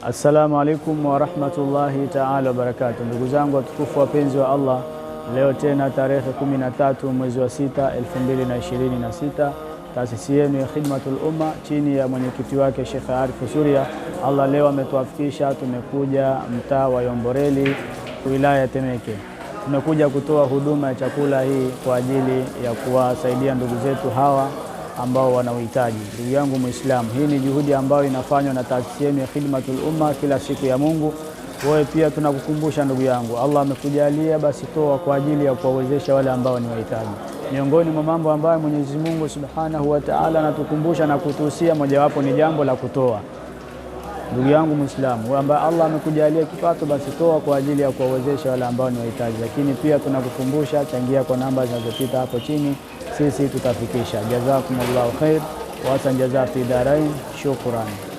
Assalamu alaikum wa rahmatullahi ta'ala wa barakatuh. Ndugu zangu watukufu wapenzi wa Allah, leo tena tarehe 13 mwezi wa 6 2026, taasisi yenu ya Khidmatul Umma chini ya mwenyekiti wake Sheikh Arif Suria, Allah leo ametuafikisha, tumekuja mtaa wa Yomboreli, wilaya ya Temeke. Tumekuja kutoa huduma ya chakula hii kwa ajili ya kuwasaidia ndugu zetu hawa ambao wana uhitaji. Ndugu yangu Muislamu, hii ni juhudi ambayo inafanywa na taasisi yenu ya Khidmatul Umma kila siku ya Mungu. Wewe pia tunakukumbusha ndugu yangu, Allah amekujalia, basi toa kwa ajili ya kuwawezesha wale ambao ni wahitaji. Miongoni mwa mambo ambayo Mwenyezi Mungu Subhanahu wa Ta'ala anatukumbusha na kutuhusia, mojawapo ni jambo la kutoa. Ndugu yangu Muislamu, wewe ambaye Allah amekujalia kipato, basi toa kwa ajili ya kuwawezesha wale ambao ni wahitaji. Lakini pia tunakukumbusha, changia kwa namba zinazopita hapo chini, sisi tutafikisha. Jazakumullahu khair wa asan jazaa fi darain. Shukran.